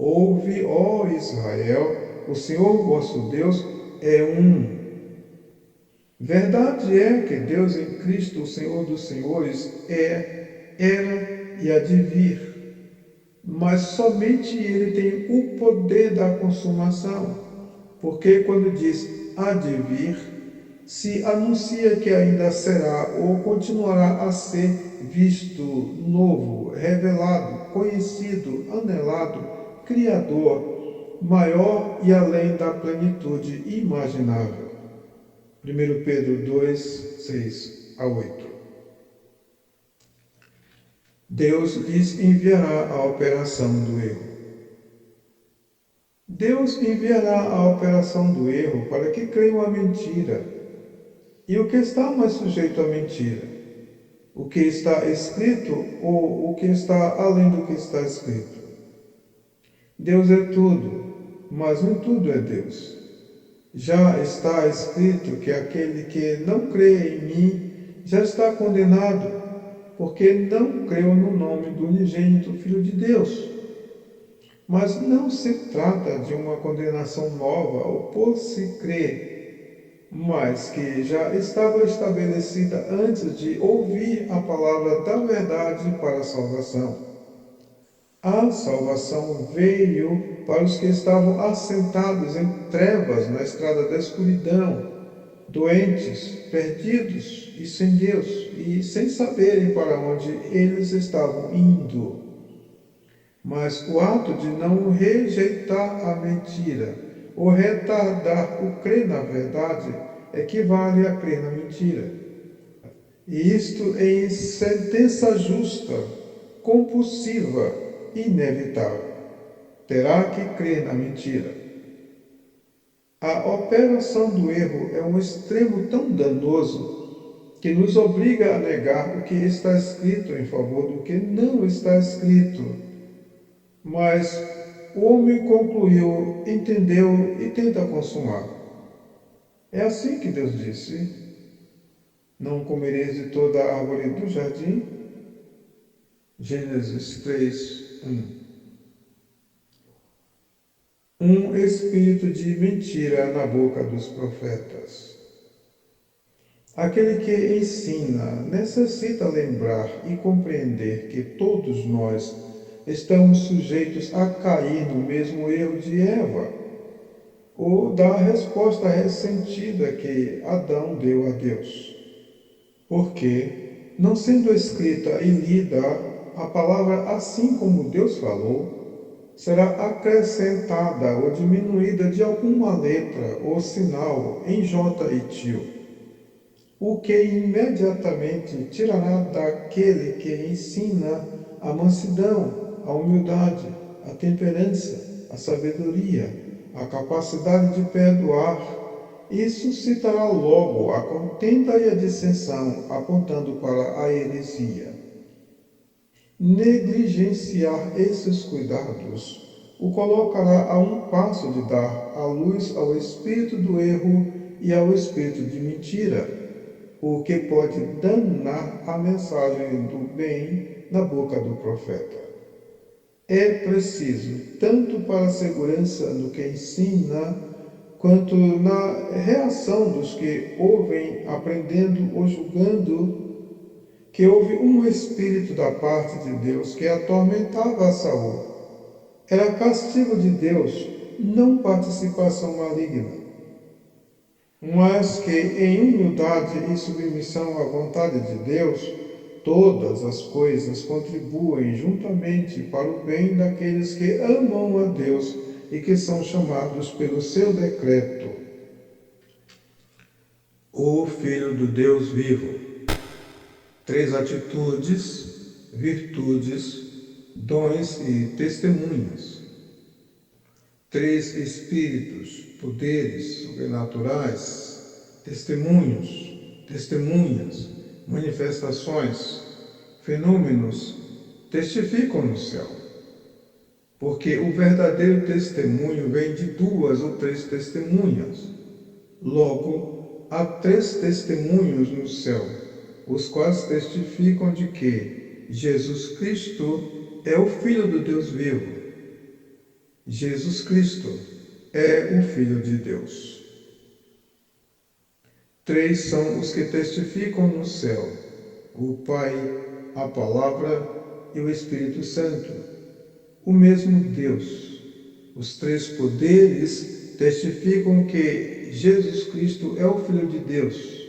Ouve, ó Israel, o Senhor vosso Deus é um. Verdade é que Deus em Cristo, o Senhor dos Senhores, era e há de vir, mas somente Ele tem o poder da consumação, porque quando diz há de vir, se anuncia que ainda será ou continuará a ser visto, novo, revelado, conhecido, anelado, criador, maior e além da plenitude imaginável. 1 Pedro 2, 6 a 8. Deus lhes enviará a operação do erro. Deus enviará a operação do erro para que creiam a mentira. E o que está mais sujeito à mentira? O que está escrito ou o que está além do que está escrito? Deus é tudo, mas nem tudo é Deus. Já está escrito que aquele que não crê em mim já está condenado, porque não creu no nome do unigênito Filho de Deus. Mas não se trata de uma condenação nova ou por se crer, mas que já estava estabelecida antes de ouvir a palavra da verdade para a salvação. A salvação veio para os que estavam assentados em trevas na estrada da escuridão, doentes, perdidos e sem Deus, e sem saberem para onde eles estavam indo. Mas o ato de não rejeitar a mentira ou retardar o crer na verdade equivale a crer na mentira. E isto em sentença justa, compulsiva, inevitável. Terá que crer na mentira. A operação do erro é um extremo tão danoso que nos obriga a negar o que está escrito em favor do que não está escrito. Mas o homem concluiu, entendeu e tenta consumar. É assim que Deus disse: não comereis de toda a árvore do jardim. Gênesis 3, 1. Um espírito de mentira na boca dos profetas. Aquele que ensina necessita lembrar e compreender que todos nós estamos sujeitos a cair no mesmo erro de Eva, ou da resposta ressentida que Adão deu a Deus. Porque, não sendo escrita e lida a palavra assim como Deus falou, será acrescentada ou diminuída de alguma letra ou sinal em J e tio, o que imediatamente tirará daquele que ensina a mansidão, a humildade, a temperança, a sabedoria, a capacidade de perdoar, e suscitará logo a contenda e a dissensão, apontando para a heresia. Negligenciar esses cuidados o colocará a um passo de dar a luz ao espírito do erro e ao espírito de mentira, o que pode danar a mensagem do bem na boca do profeta. É preciso, tanto para a segurança no que ensina, quanto na reação dos que ouvem, aprendendo ou julgando, que houve um espírito da parte de Deus que atormentava a Saul. Era castigo de Deus, não participação maligna. Mas que em humildade e submissão à vontade de Deus, todas as coisas contribuem juntamente para o bem daqueles que amam a Deus e que são chamados pelo seu decreto. O Filho do Deus vivo. 3 atitudes, virtudes, dons e testemunhos. 3 espíritos, poderes sobrenaturais, testemunhos, testemunhas, manifestações, fenômenos, testificam no céu. Porque o verdadeiro testemunho vem de 2 ou 3 testemunhas. Logo, há 3 testemunhos no céu, os quais testificam de que Jesus Cristo é o Filho do Deus vivo. Jesus Cristo é o Filho de Deus. 3 são os que testificam no céu: o Pai, a Palavra e o Espírito Santo, o mesmo Deus. Os 3 poderes testificam que Jesus Cristo é o Filho de Deus.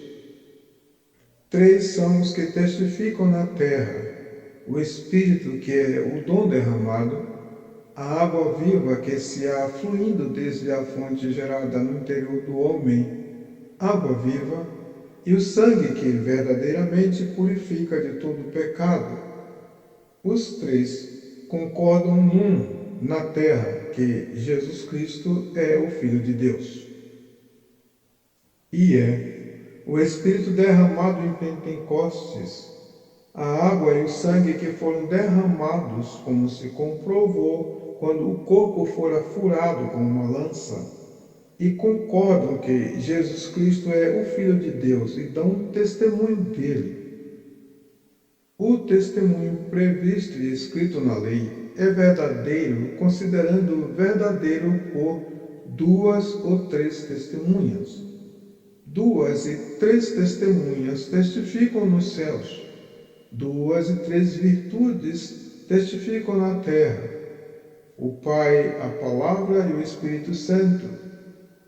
3 são os que testificam na terra: o Espírito, que é o dom derramado, a água viva que se há fluindo desde a fonte gerada no interior do homem, água viva, e o sangue que verdadeiramente purifica de todo pecado. Os 3 concordam na terra que Jesus Cristo é o Filho de Deus. E é o Espírito derramado em Pentecostes, a água e o sangue que foram derramados, como se comprovou quando o corpo fora furado com uma lança, e concordam que Jesus Cristo é o Filho de Deus e dão testemunho dele. O testemunho previsto e escrito na lei é verdadeiro, considerando verdadeiro por 2 ou 3 testemunhas. 2 e 3 testemunhas testificam nos céus. 2 e 3 virtudes testificam na terra: o Pai, a Palavra e o Espírito Santo.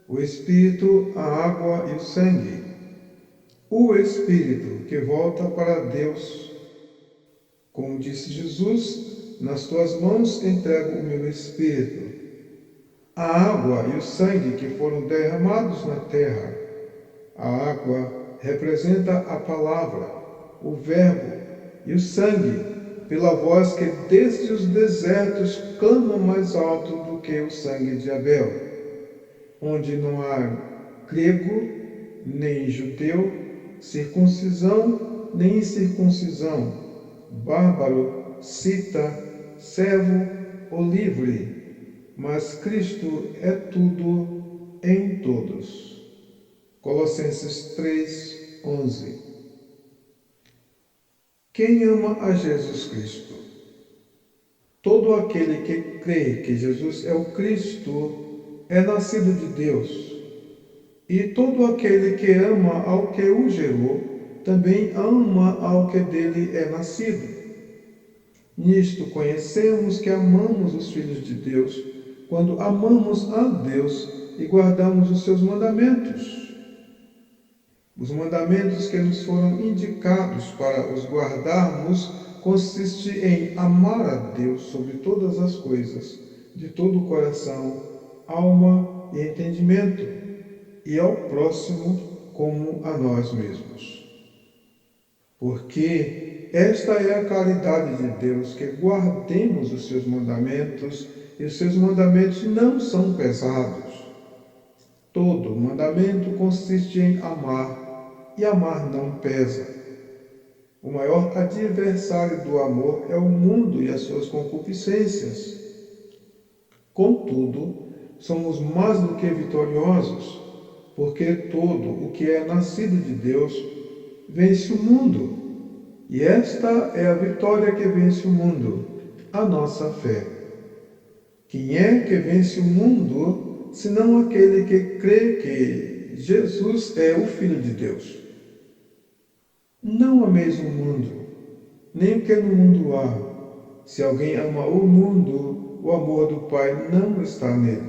O Espírito, a água e o sangue. O Espírito que volta para Deus. Como disse Jesus, nas tuas mãos entrego o meu Espírito. A água e o sangue que foram derramados na terra. A água representa a palavra, o verbo, e o sangue, pela voz que desde os desertos clama mais alto do que o sangue de Abel, onde não há grego, nem judeu, circuncisão, nem incircuncisão, bárbaro, cita, servo ou livre, mas Cristo é tudo em todos. Colossenses 3:11. Quem ama a Jesus Cristo? Todo aquele que crê que Jesus é o Cristo é nascido de Deus. E todo aquele que ama ao que o gerou, também ama ao que dele é nascido. Nisto conhecemos que amamos os filhos de Deus, quando amamos a Deus e guardamos os seus mandamentos. Os mandamentos que nos foram indicados para os guardarmos consiste em amar a Deus sobre todas as coisas, de todo o coração, alma e entendimento, e ao próximo como a nós mesmos. Porque esta é a caridade de Deus, que guardemos os seus mandamentos, e os seus mandamentos não são pesados. Todo mandamento consiste em amar, e amar não pesa. O maior adversário do amor é o mundo e as suas concupiscências. Contudo, somos mais do que vitoriosos, porque todo o que é nascido de Deus vence o mundo. E esta é a vitória que vence o mundo, a nossa fé. Quem é que vence o mundo, senão aquele que crê que Jesus é o Filho de Deus? Não ameis o mundo, nem o que no mundo há. Se alguém ama o mundo, o amor do Pai não está nele.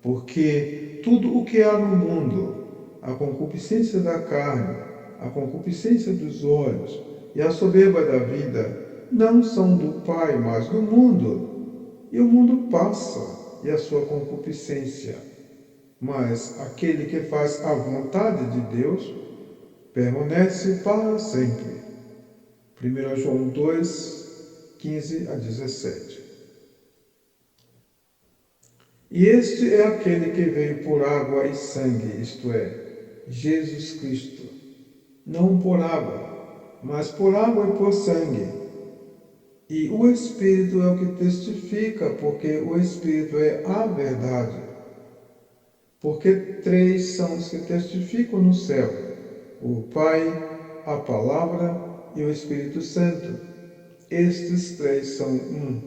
Porque tudo o que há no mundo, a concupiscência da carne, a concupiscência dos olhos e a soberba da vida, não são do Pai, mas do mundo. E o mundo passa, e a sua concupiscência. Mas aquele que faz a vontade de Deus permanece para sempre. 1 João 2, 15 a 17. E este é aquele que veio por água e sangue, isto é, Jesus Cristo. Não por água, mas por água e por sangue. E o Espírito é o que testifica, porque o Espírito é a verdade. Porque 3 são os que testificam no céu: o Pai, a Palavra e o Espírito Santo. Estes 3 são um.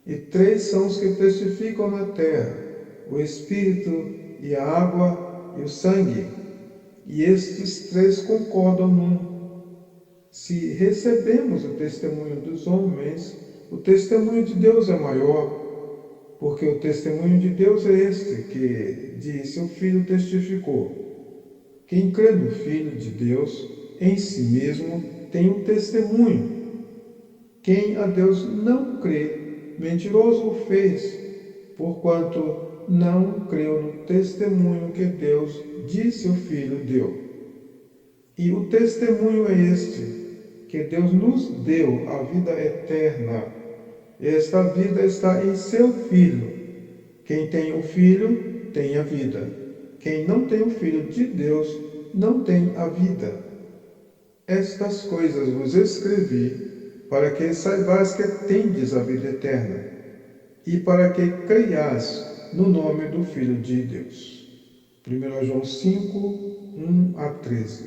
E três são os que testificam na terra: o Espírito, e a água, e o sangue. E estes três concordam num. Se recebemos o testemunho dos homens, o testemunho de Deus é maior, porque o testemunho de Deus é este, que disse o Filho testificou. Quem crê no Filho de Deus, em si mesmo, tem um testemunho. Quem a Deus não crê, mentiroso o fez, porquanto não creu no testemunho que Deus disse o Filho deu. E o testemunho é este, que Deus nos deu a vida eterna. Esta vida está em seu Filho. Quem tem o Filho tem a vida. Quem não tem o Filho de Deus não tem a vida. Estas coisas vos escrevi, para que saibais que tendes a vida eterna, e para que creias no nome do Filho de Deus. 1 João 5, 1-13.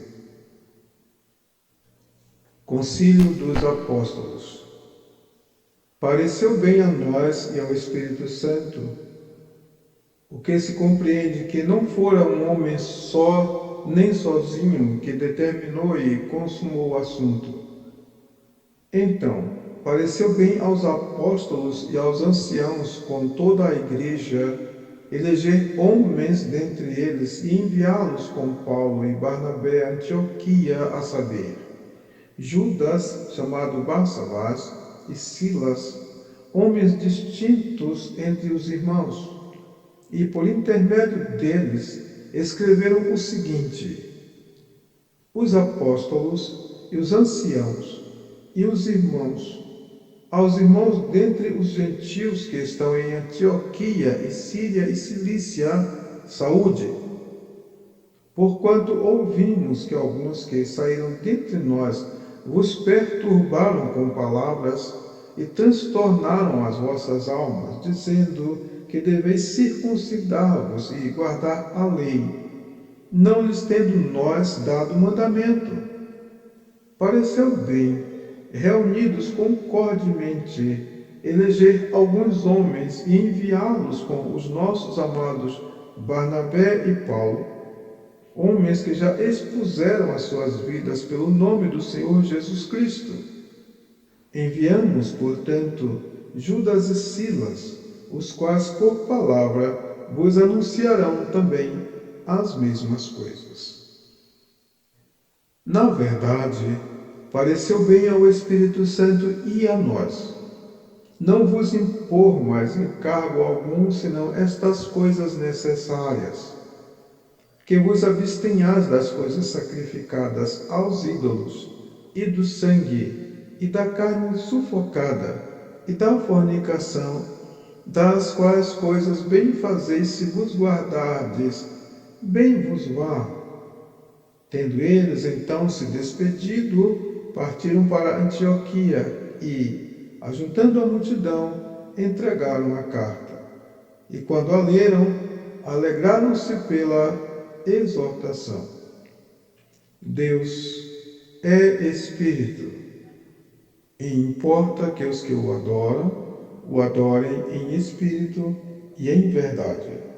Concílio dos Apóstolos. Pareceu bem a nós e ao Espírito Santo, o que se compreende que não fora um homem só, nem sozinho, que determinou e consumou o assunto. Então, pareceu bem aos apóstolos e aos anciãos, com toda a igreja, eleger homens dentre eles e enviá-los com Paulo e Barnabé a Antioquia, a saber, Judas, chamado Barsabás, e Silas, homens distintos entre os irmãos, e por intermédio deles escreveram o seguinte: os apóstolos e os anciãos e os irmãos, aos irmãos dentre os gentios que estão em Antioquia e Síria e Cilícia, saúde. Porquanto ouvimos que alguns que saíram dentre nós vos perturbaram com palavras e transtornaram as vossas almas, dizendo que deveis circuncidar-vos e guardar a lei, não lhes tendo nós dado mandamento. Pareceu bem, reunidos concordemente, eleger alguns homens e enviá-los com os nossos amados Barnabé e Paulo, homens que já expuseram as suas vidas pelo nome do Senhor Jesus Cristo. Enviamos, portanto, Judas e Silas, os quais por palavra vos anunciarão também as mesmas coisas. Na verdade, pareceu bem ao Espírito Santo e a nós não vos impor mais encargo algum, senão estas coisas necessárias: que vos abstenhais das coisas sacrificadas aos ídolos, e do sangue, e da carne sufocada, e da fornicação, das quais coisas bem fazeis se vos guardardes, bem vos vá. Tendo eles então se despedido, partiram para Antioquia e, ajuntando a multidão, entregaram a carta. E quando a leram, alegraram-se pela exortação. Deus é Espírito, e importa que os que o adoram, o adorem em espírito e em verdade.